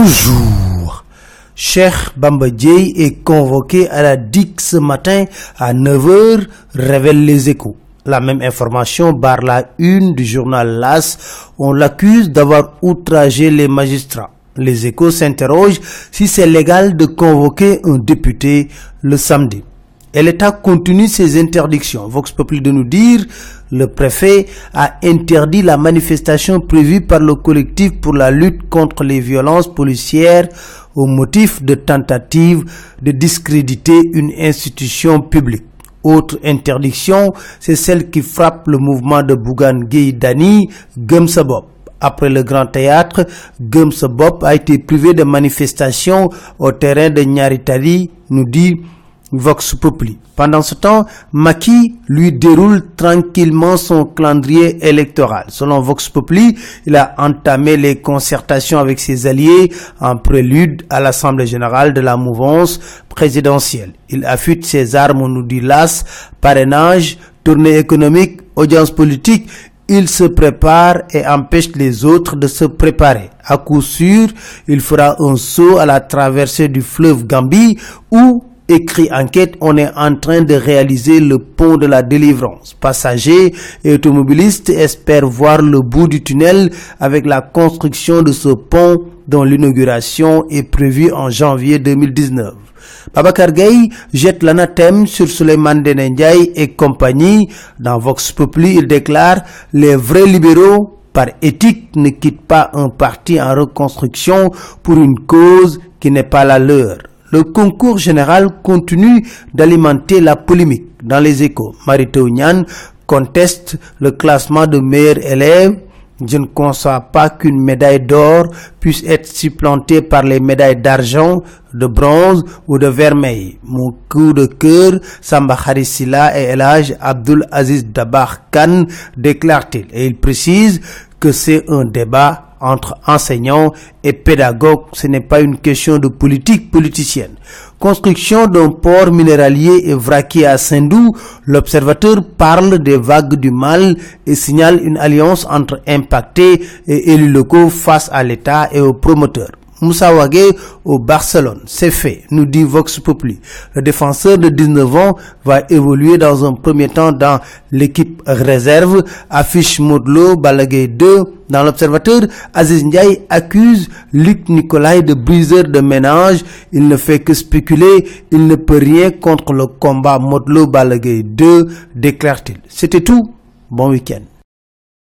Bonjour. Cheikh Bamba Dièye est convoqué à la DIC ce matin à 9h, révèle les Échos. La même information barre la une du journal L'As. On l'accuse d'avoir outragé les magistrats. Les Échos s'interrogent si c'est légal de convoquer un député le samedi. Et l'État continue ses interdictions. Vox Populi de nous dire, le préfet a interdit la manifestation prévue par le collectif pour la lutte contre les violences policières au motif de tentative de discréditer une institution publique. Autre interdiction, c'est celle qui frappe le mouvement de Bougane Gueye Dany, Gëm Sa Bopp. Après le Grand Théâtre, Gëm Sa Bopp a été privé de manifestation au terrain de Ñaari Tali, nous dit Vox Populi. Pendant ce temps, Macky lui déroule tranquillement son calendrier électoral. Selon Vox Populi, il a entamé les concertations avec ses alliés en prélude à l'Assemblée générale de la mouvance présidentielle. Il affûte ses armes, nous dit L'As, parrainage, tournée économique, audience politique. Il se prépare et empêche les autres de se préparer. À coup sûr, il fera un saut à la traversée du fleuve Gambie où, écrit enquête, on est en train de réaliser le pont de la délivrance. Passagers et automobilistes espèrent voir le bout du tunnel avec la construction de ce pont dont l'inauguration est prévue en janvier 2019. Babacar Gaye jette l'anathème sur Souleymane Ndéné Ndiaye et compagnie. Dans Vox Populi, il déclare « Les vrais libéraux, par éthique, ne quittent pas un parti en reconstruction pour une cause qui n'est pas la leur ». Le concours général continue d'alimenter la polémique. Dans les Échos, Mary Teuw Niane conteste le classement de meilleurs élèves. Je ne conçois pas qu'une médaille d'or puisse être supplantée par les médailles d'argent, de bronze ou de vermeil. Mon coup de cœur, Samba Khary Sylla et El Hadj Abdoul Aziz Dabakh Kane, déclare-t-il. Et il précise que c'est un débat entre enseignants et pédagogues, ce n'est pas une question de politique politicienne. Construction d'un port minéralier et vraquier à Sendou, l'Observateur parle des vagues du mal et signale une alliance entre impactés et élus locaux face à l'État et aux promoteurs. Moussa Wagué au Barcelone, c'est fait, nous dit Vox Populi. Le défenseur de 19 ans va évoluer dans un premier temps dans l'équipe réserve, affiche Modou Lô, Balla Gaye 2. Dans l'Observateur, Aziz Ndiaye accuse Luc Nicolaï de briseur de ménage. Il ne fait que spéculer, il ne peut rien contre le combat Modou Lô, Balla Gaye 2, déclare-t-il. C'était tout, bon week-end.